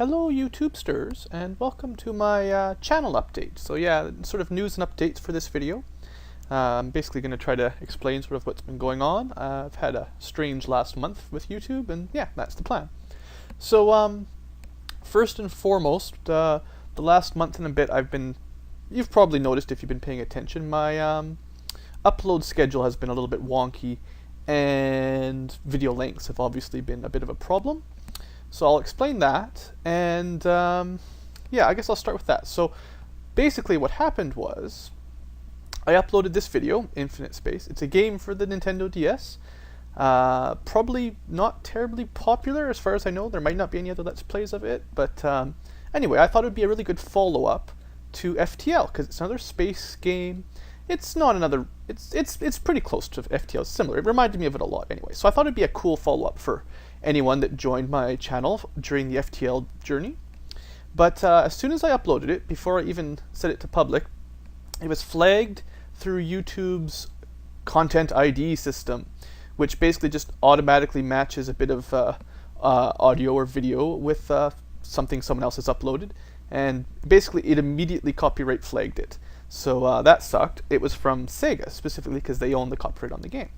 Hello YouTubesters, and welcome to my channel update. So yeah, sort of news and updates for this video. I'm basically going to try to explain sort of what's been going on. I've had a strange last month with YouTube, and yeah, that's the plan. So first and foremost, the last month and a bit you've probably noticed if you've been paying attention, my upload schedule has been a little bit wonky, and video lengths have obviously been a bit of a problem. So I'll explain that, and yeah, I guess I'll start with that. So basically what happened was, I uploaded this video, Infinite Space. It's a game for the Nintendo DS. Probably not terribly popular as far as I know. There might not be any other Let's Plays of it, but anyway, I thought it would be a really good follow-up to FTL, because it's another space game. It's not another, it's pretty close to FTL, similar. It reminded me of it a lot anyway. So I thought it'd be a cool follow-up for anyone that joined my channel during the FTL journey. But as soon as I uploaded it, before I even set it to public, it was flagged through YouTube's content ID system, which basically just automatically matches a bit of audio or video with something someone else has uploaded, and basically it immediately copyright flagged it. So that sucked. It was from Sega specifically because they own the copyright on the game.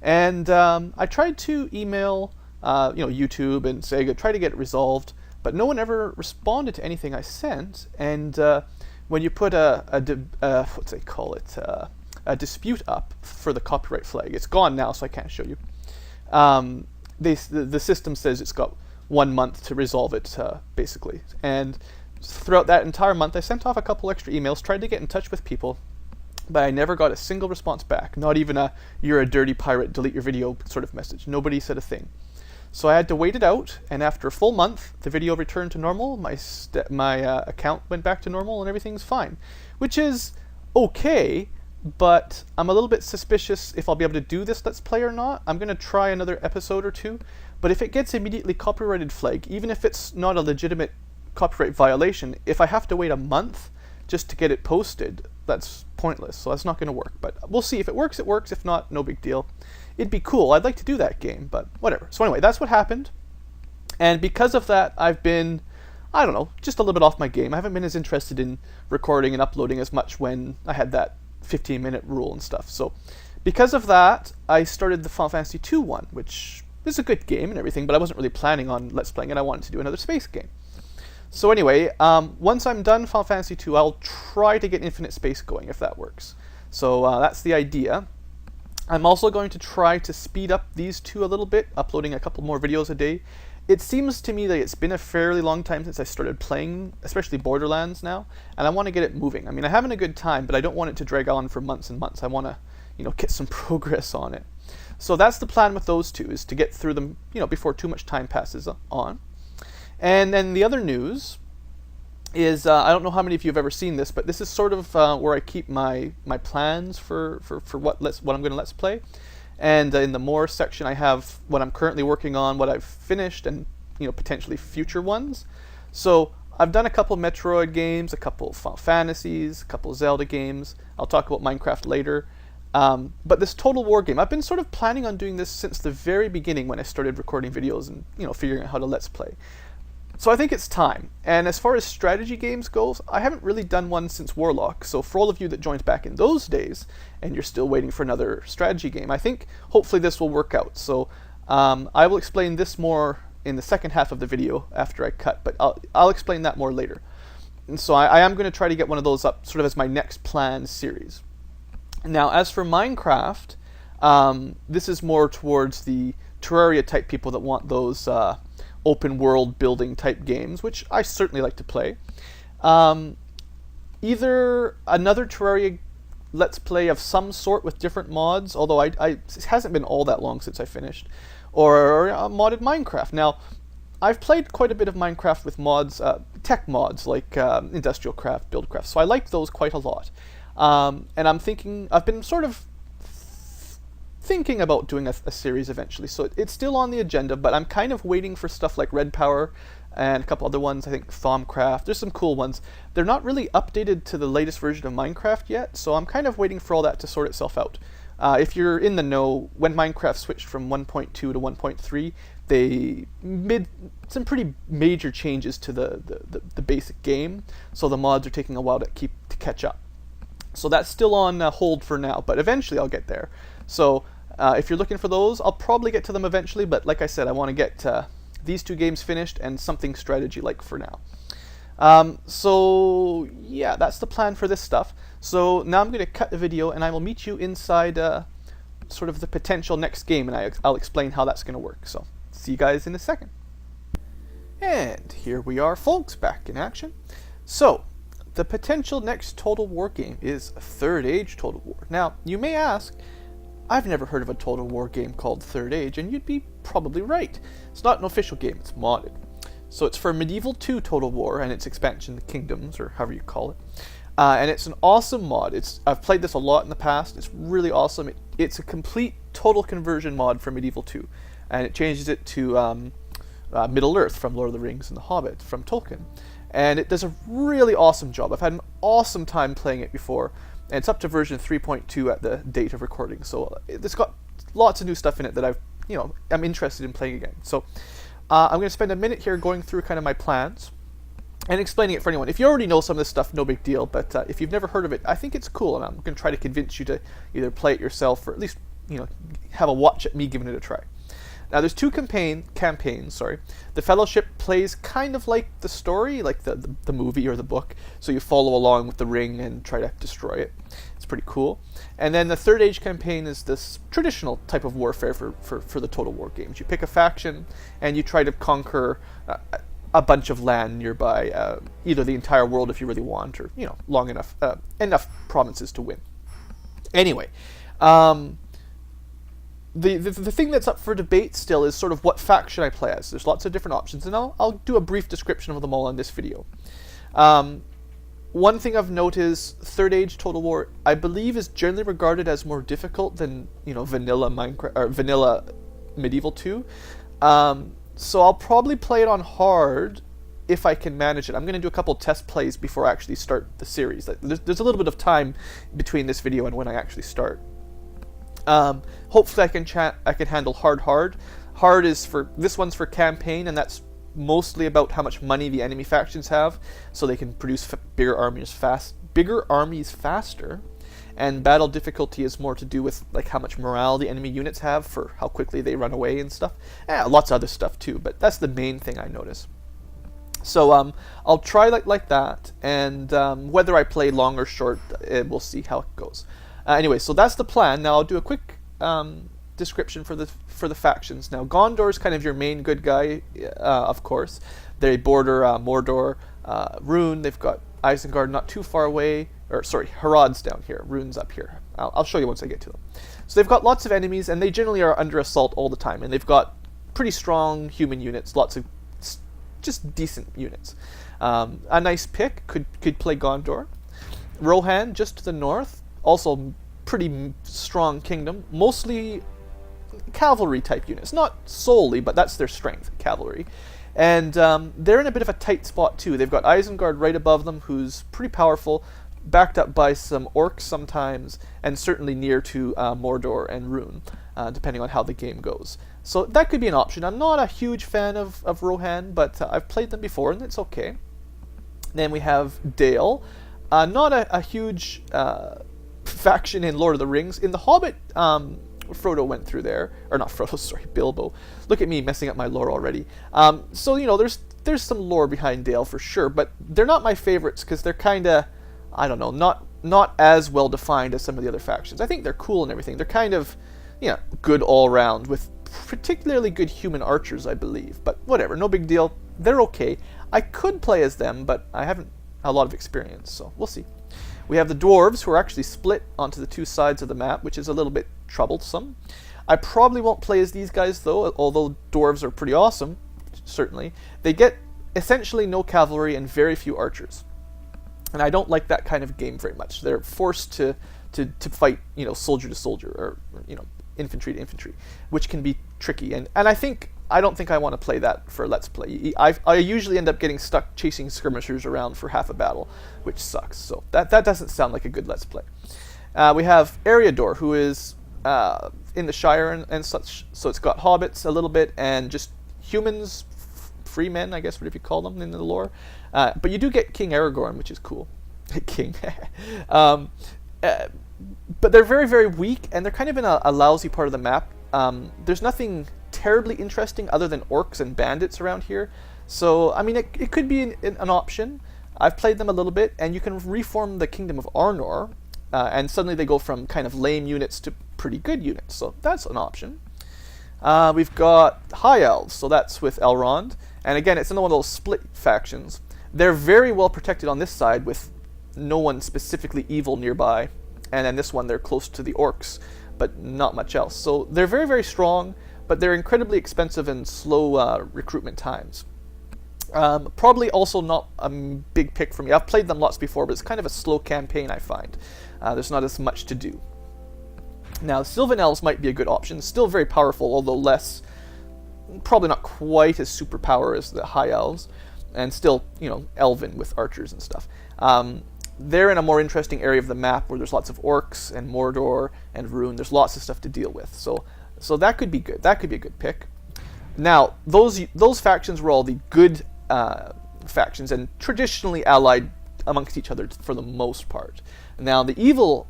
And I tried to email YouTube and Sega, try to get it resolved, but no one ever responded to anything I sent. And when you put a dispute up for the copyright flag, it's gone now, so I can't show you. The system says it's got 1 month to resolve it, basically. And throughout that entire month, I sent off a couple extra emails, tried to get in touch with people, but I never got a single response back. Not even a "you're a dirty pirate, delete your video" sort of message. Nobody said a thing. So I had to wait it out, and after a full month, the video returned to normal, my account went back to normal, and everything's fine. Which is okay, but I'm a little bit suspicious if I'll be able to do this Let's Play or not. I'm going to try another episode or two, but if it gets immediately copyrighted flag, even if it's not a legitimate copyright violation, if I have to wait a month just to get it posted, that's pointless, so that's not going to work. But we'll see. If it works, it works. If not, no big deal. It'd be cool. I'd like to do that game, but whatever. So anyway, that's what happened. And because of that, I've been, I don't know, just a little bit off my game. I haven't been as interested in recording and uploading as much when I had that 15-minute rule and stuff. So because of that, I started the Final Fantasy II one, which is a good game and everything, but I wasn't really planning on Let's Playing it. I wanted to do another space game. So anyway, once I'm done Final Fantasy II, I'll try to get Infinite Space going, if that works. So that's the idea. I'm also going to try to speed up these two a little bit, uploading a couple more videos a day. It seems to me that it's been a fairly long time since I started playing, especially Borderlands now, and I want to get it moving. I mean, I'm having a good time, but I don't want it to drag on for months and months. I want to, get some progress on it. So that's the plan with those two, is to get through them, before too much time passes on. And then the other news is, I don't know how many of you have ever seen this, but this is sort of where I keep my plans for what I'm going to Let's Play. And in the more section, I have what I'm currently working on, what I've finished, and potentially future ones. So I've done a couple Metroid games, a couple Final Fantasies, a couple Zelda games. I'll talk about Minecraft later. But this Total War game, I've been sort of planning on doing this since the very beginning when I started recording videos and figuring out how to Let's Play. So I think it's time. And as far as strategy games goes, I haven't really done one since Warlock. So for all of you that joined back in those days, and you're still waiting for another strategy game, I think hopefully this will work out. So I will explain this more in the second half of the video after I cut, but I'll explain that more later. And so I am going to try to get one of those up sort of as my next planned series. Now as for Minecraft, this is more towards the Terraria type people that want those open world building type games, which I certainly like to play. Either another Terraria Let's Play of some sort with different mods, although it hasn't been all that long since I finished, or modded Minecraft. Now, I've played quite a bit of Minecraft with mods, tech mods like Industrial Craft, Buildcraft, so I like those quite a lot. And I've been sort of thinking about doing a series eventually, so it's still on the agenda, but I'm kind of waiting for stuff like Red Power and a couple other ones. I think Thaumcraft, there's some cool ones. They're not really updated to the latest version of Minecraft yet, so I'm kind of waiting for all that to sort itself out. If you're in the know, when Minecraft switched from 1.2 to 1.3, they made some pretty major changes to the basic game, so the mods are taking a while to catch up. So that's still on hold for now, but eventually I'll get there. So if you're looking for those, I'll probably get to them eventually, but like I said, I want to get these 2 games finished and something strategy-like for now. So yeah, that's the plan for this stuff. So now I'm going to cut the video and I will meet you inside sort of the potential next game, and I'll explain how that's going to work. So see you guys in a second. And here we are, folks, back in action. So the potential next Total War game is Third Age Total War. Now you may ask, I've never heard of a Total War game called Third Age, and you'd be probably right. It's not an official game, it's modded. So it's for Medieval 2 Total War and its expansion, the Kingdoms, or however you call it. And it's an awesome mod. I've played this a lot in the past. It's really awesome. It's a complete total conversion mod for Medieval 2. And it changes it to Middle-earth from Lord of the Rings and The Hobbit from Tolkien. And it does a really awesome job. I've had an awesome time playing it before. And it's up to version 3.2 at the date of recording. So it's got lots of new stuff in it that I'm interested in playing again. So I'm going to spend a minute here going through kind of my plans and explaining it for anyone. If you already know some of this stuff, no big deal, but if you've never heard of it, I think it's cool, and I'm going to try to convince you to either play it yourself or at least have a watch at me giving it a try. Now there's 2 campaigns. The Fellowship plays kind of like the story, like the movie or the book, so you follow along with the ring and try to destroy it. It's pretty cool. And then the Third Age campaign is this traditional type of warfare for the Total War games. You pick a faction and you try to conquer a bunch of land nearby, either the entire world if you really want, or long enough provinces to win. Anyway, the thing that's up for debate still is sort of what faction I play as. There's lots of different options, and I'll do a brief description of them all in this video. One thing I've noticed, Third Age Total War, I believe, is generally regarded as more difficult than vanilla Minecraft or vanilla Medieval 2. So I'll probably play it on hard if I can manage it. I'm going to do a couple test plays before I actually start the series. There's a little bit of time between this video and when I actually start. Hopefully I can handle hard. Hard is this one's for campaign, and that's mostly about how much money the enemy factions have, so they can produce bigger armies faster. And battle difficulty is more to do with like how much morale the enemy units have for how quickly they run away and stuff. Lots of other stuff too, but that's the main thing I notice. So I'll try like that, and whether I play long or short, we'll see how it goes. Anyway, so that's the plan. Now I'll do a quick description for the factions. Now Gondor is kind of your main good guy, of course. They border Mordor, Rune. They've got Isengard not too far away. Or sorry, Harad's down here. Rune's up here. I'll show you once I get to them. So they've got lots of enemies, and they generally are under assault all the time. And they've got pretty strong human units, lots of just decent units. A nice pick could play Gondor. Rohan, just to the north, also pretty strong kingdom, mostly cavalry type units. Not solely, but that's their strength, cavalry. And they're in a bit of a tight spot too. They've got Isengard right above them, who's pretty powerful, backed up by some orcs sometimes, and certainly near to Mordor and Rune, depending on how the game goes. So that could be an option. I'm not a huge fan of Rohan, but I've played them before, and it's okay. Then we have Dale. Not a huge faction in Lord of the Rings. In The Hobbit, Frodo went through there. Or not Frodo, sorry, Bilbo. Look at me messing up my lore already. So, there's some lore behind Dale for sure, but they're not my favorites because they're kind of, I don't know, not as well defined as some of the other factions. I think they're cool and everything. They're kind of, good all around with particularly good human archers, I believe. But whatever, no big deal. They're okay. I could play as them, but I haven't a lot of experience, so we'll see. We have the dwarves, who are actually split onto the 2 sides of the map, which is a little bit troublesome. I probably won't play as these guys, though, although dwarves are pretty awesome, certainly. They get essentially no cavalry and very few archers. And I don't like that kind of game very much. They're forced to fight, soldier to soldier, or, infantry to infantry, which can be tricky. And I don't think I want to play that for Let's Play. I usually end up getting stuck chasing skirmishers around for half a battle, which sucks. So that doesn't sound like a good Let's Play. We have Eriador, who is in the Shire and such, so it's got hobbits a little bit, and just humans, free men, I guess, whatever you call them in the lore. But you do get King Aragorn, which is cool. King. But they're very, very weak, and they're kind of in a lousy part of the map. There's nothing terribly interesting other than orcs and bandits around here. So, I mean, it could be an option. I've played them a little bit, and you can reform the Kingdom of Arnor, and suddenly they go from kind of lame units to pretty good units. So that's an option. We've got High Elves, so that's with Elrond. And again, it's another one of those split factions. They're very well protected on this side with no one specifically evil nearby. And then this one, they're close to the orcs, but not much else. So they're very, very strong, but they're incredibly expensive and slow recruitment times. Probably also not a big pick for me. I've played them lots before, but it's kind of a slow campaign, I find. There's not as much to do. Now, Sylvan Elves might be a good option. Still very powerful, although less, probably not quite as superpower as the High Elves, and still, you know, elven with archers and stuff. They're in a more interesting area of the map where there's lots of orcs and Mordor and Rune. There's lots of stuff to deal with, so that could be good. That could be a good pick. Now, those factions were all the good factions and traditionally allied amongst each other for the most part. Now, the evil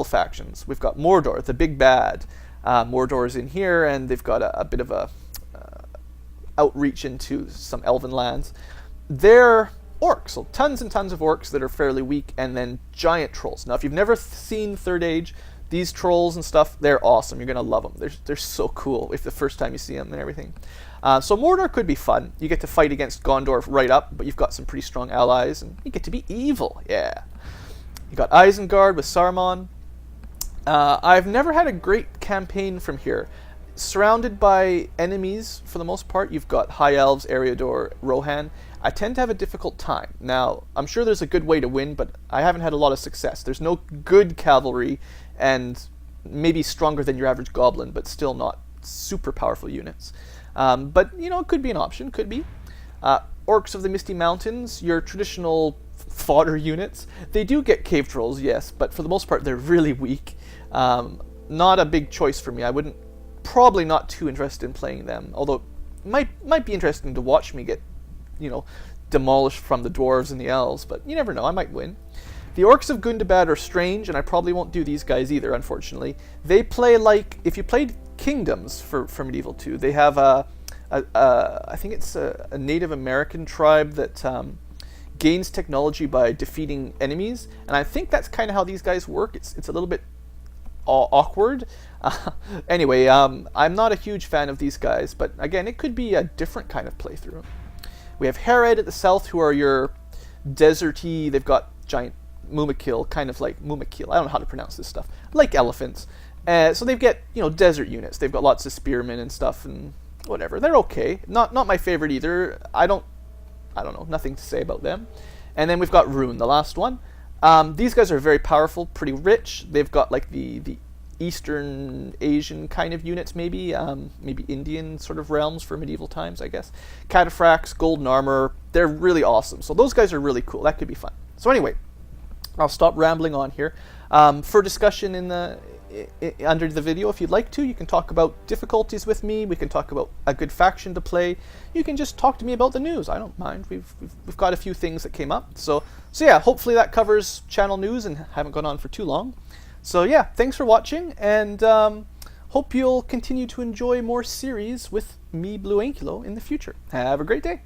factions, we've got Mordor, the big bad. Mordor's in here, and they've got a bit of a outreach into some elven lands. They're orcs, so tons and tons of orcs that are fairly weak, and then giant trolls. Now, if you've never seen Third Age, these trolls and stuff, they're awesome. You're going to love them. They're so cool if the first time you see them and everything. So Mordor could be fun. You get to fight against Gondor right up, but you've got some pretty strong allies, and you get to be evil. Yeah. You got Isengard with Saruman. I've never had a great campaign from here. Surrounded by enemies, for the most part, you've got High Elves, Eriador, Rohan. I tend to have a difficult time. Now, I'm sure there's a good way to win, but I haven't had a lot of success. There's no good cavalry, and maybe stronger than your average goblin, but still not super powerful units. But, you know, it could be an option, could be. Orcs of the Misty Mountains, your traditional fodder units. They do get cave trolls, yes, but for the most part, they're really weak. Not a big choice for me. I wouldn't, probably not too interested in playing them, although it might be interesting to watch me get, you know, demolished from the dwarves and the elves, but you never know, I might win. The Orcs of Gundabad are strange, and I probably won't do these guys either, unfortunately. They play like, if you played Kingdoms for Medieval 2, they have I think it's a Native American tribe that gains technology by defeating enemies, and I think that's kind of how these guys work. It's a little bit awkward. Anyway, I'm not a huge fan of these guys, but again, it could be a different kind of playthrough. We have Harad at the south, who are your deserty. They've got giant Mumakil, kind of like Mumakil. I don't know how to pronounce this stuff. Like elephants. So they get, you know, desert units. They've got lots of spearmen and stuff and whatever. They're okay. Not my favorite either. I don't know. Nothing to say about them. And then we've got Rune, the last one. These guys are very powerful, pretty rich. They've got like the Eastern Asian kind of units, maybe Indian sort of realms for medieval times, I guess. Cataphracts, golden armor, they're really awesome. So those guys are really cool. That could be fun. So anyway, I'll stop rambling on here. For discussion under the video, if you'd like to, you can talk about difficulties with me. We can talk about a good faction to play. You can just talk to me about the news. I don't mind. We've got a few things that came up. So yeah, hopefully that covers channel news and haven't gone on for too long. So yeah, thanks for watching, and hope you'll continue to enjoy more series with me, BlueAnkylo, in the future. Have a great day.